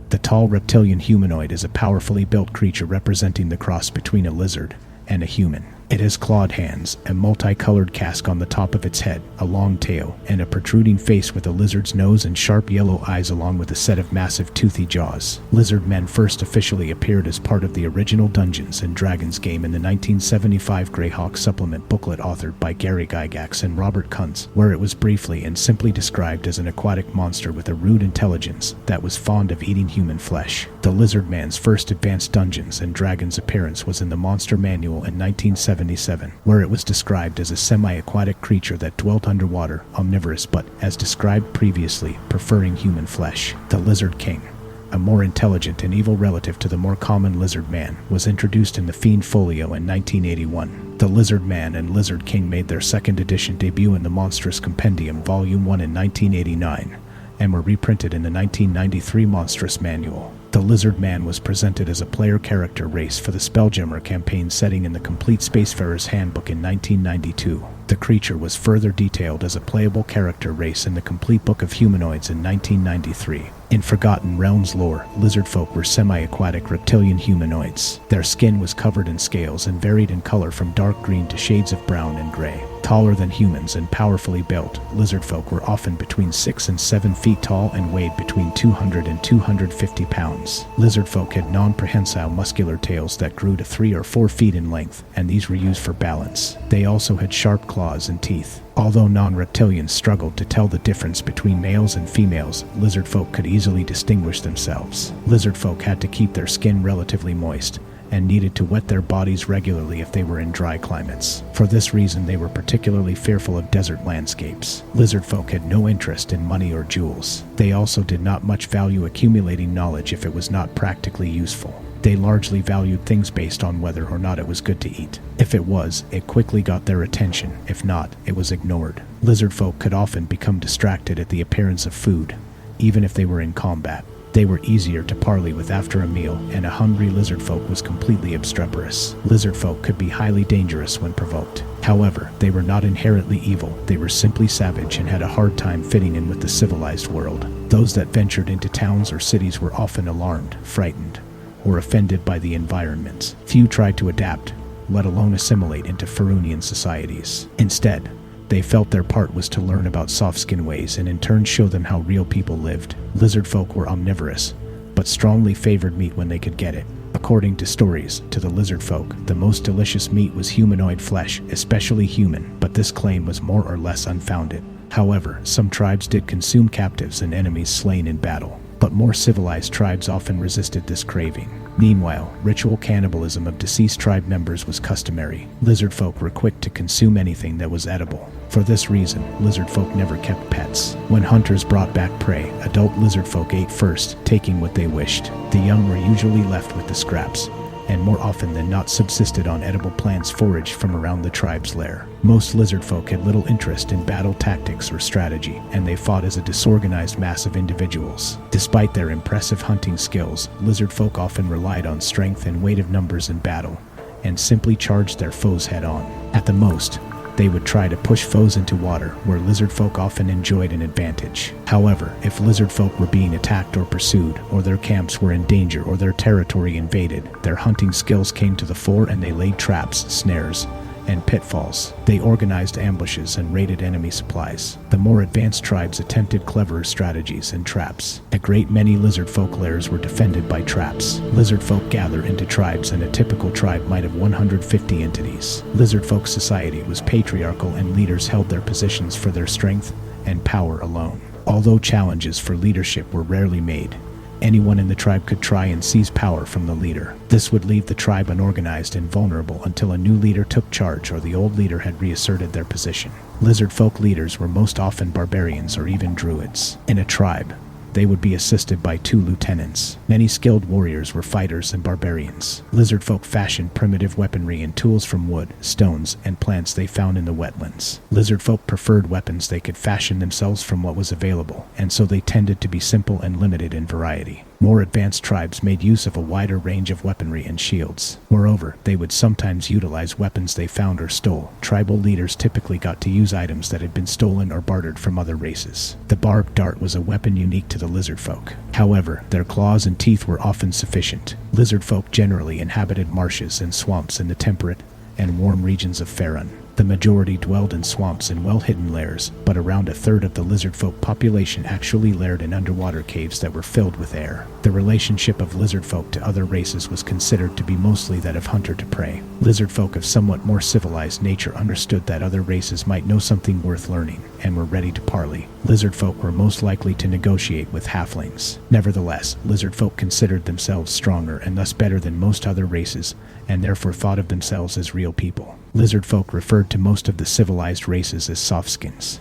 The tall reptilian humanoid is a powerfully built creature representing the cross between a lizard and a human. It has clawed hands, a multicolored casque on the top of its head, a long tail, and a protruding face with a lizard's nose and sharp yellow eyes along with a set of massive toothy jaws. Lizard men first officially appeared as part of the original Dungeons & Dragons game in the 1975 Greyhawk supplement booklet authored by Gygax and Robert Kuntz, where it was briefly and simply described as an aquatic monster with a rude intelligence that was fond of eating human flesh. The lizard man's first advanced Dungeons & Dragons appearance was in the Monster Manual in 1977, where it was described as a semi-aquatic creature that dwelt underwater, omnivorous but, as described previously, preferring human flesh. The Lizard King, a more intelligent and evil relative to the more common lizard man, was introduced in the Fiend Folio in 1981. The Lizard Man and Lizard King made their second edition debut in the Monstrous Compendium Volume 1 in 1989, and were reprinted in the 1993 Monstrous Manual. The Lizard Man was presented as a player character race for the Spelljammer campaign setting in the Complete Spacefarer's Handbook in 1992. The creature was further detailed as a playable character race in the Complete Book of Humanoids in 1993. In Forgotten Realms lore, lizard folk were semi-aquatic reptilian humanoids. Their skin was covered in scales and varied in color from dark green to shades of brown and gray. Taller than humans and powerfully built, lizard folk were often between 6 and 7 feet tall and weighed between 200 and 250 pounds. Lizard folk had non-prehensile muscular tails that grew to 3 or 4 feet in length, and these were used for balance. They also had sharp claws and teeth. Although non-reptilians struggled to tell the difference between males and females, lizard folk could easily distinguish themselves. Lizard folk had to keep their skin relatively moist, and needed to wet their bodies regularly if they were in dry climates. For this reason, they were particularly fearful of desert landscapes. Lizard folk had no interest in money or jewels. They also did not much value accumulating knowledge if it was not practically useful. They largely valued things based on whether or not it was good to eat. If it was, it quickly got their attention. If not, it was ignored. Lizard folk could often become distracted at the appearance of food, even if they were in combat. They were easier to parley with after a meal, and a hungry lizard folk was completely obstreperous. Lizard folk could be highly dangerous when provoked. However, they were not inherently evil. They were simply savage and had a hard time fitting in with the civilized world. Those that ventured into towns or cities were often alarmed, frightened, or offended by the environment. Few tried to adapt, let alone assimilate into Farunian societies. Instead, they felt their part was to learn about soft-skin ways and in turn show them how real people lived. Lizard folk were omnivorous, but strongly favored meat when they could get it. According to stories, to the lizard folk, the most delicious meat was humanoid flesh, especially human, but this claim was more or less unfounded. However, some tribes did consume captives and enemies slain in battle, but more civilized tribes often resisted this craving. Meanwhile, ritual cannibalism of deceased tribe members was customary. Lizard folk were quick to consume anything that was edible. For this reason, lizard folk never kept pets. When hunters brought back prey, adult lizard folk ate first, taking what they wished. The young were usually left with the scraps, and more often than not subsisted on edible plants foraged from around the tribe's lair. Most lizard folk had little interest in battle tactics or strategy, and they fought as a disorganized mass of individuals. Despite their impressive hunting skills, lizard folk often relied on strength and weight of numbers in battle, and simply charged their foes head-on. At the most, they would try to push foes into water, where lizard folk often enjoyed an advantage. However, if lizard folk were being attacked or pursued, or their camps were in danger or their territory invaded, their hunting skills came to the fore and they laid traps, snares, and pitfalls. They organized ambushes and raided enemy supplies. The more advanced tribes attempted cleverer strategies and traps. A great many lizard folk lairs were defended by traps. Lizard folk gather into tribes, and a typical tribe might have 150 entities. Lizard folk society was patriarchal, and leaders held their positions for their strength and power alone. Although challenges for leadership were rarely made, anyone in the tribe could try and seize power from the leader. This would leave the tribe unorganized and vulnerable until a new leader took charge or the old leader had reasserted their position. Lizard folk leaders were most often barbarians or even druids. In a tribe, they would be assisted by 2 lieutenants. Many skilled warriors were fighters and barbarians. Lizard folk fashioned primitive weaponry and tools from wood, stones, and plants they found in the wetlands. Lizard folk preferred weapons they could fashion themselves from what was available, and so they tended to be simple and limited in variety. More advanced tribes made use of a wider range of weaponry and shields. Moreover, they would sometimes utilize weapons they found or stole. Tribal leaders typically got to use items that had been stolen or bartered from other races. The barbed dart was a weapon unique to the lizard folk. However, their claws and teeth were often sufficient. Lizard folk generally inhabited marshes and swamps in the temperate and warm regions of Faerun. The majority dwelled in swamps and well-hidden lairs, but around a third of the lizard folk population actually laired in underwater caves that were filled with air. The relationship of lizard folk to other races was considered to be mostly that of hunter to prey. Lizard folk of somewhat more civilized nature understood that other races might know something worth learning, and were ready to parley. Lizard folk were most likely to negotiate with halflings. Nevertheless, lizard folk considered themselves stronger and thus better than most other races, and therefore thought of themselves as real people. Lizard folk referred to most of the civilized races as softskins.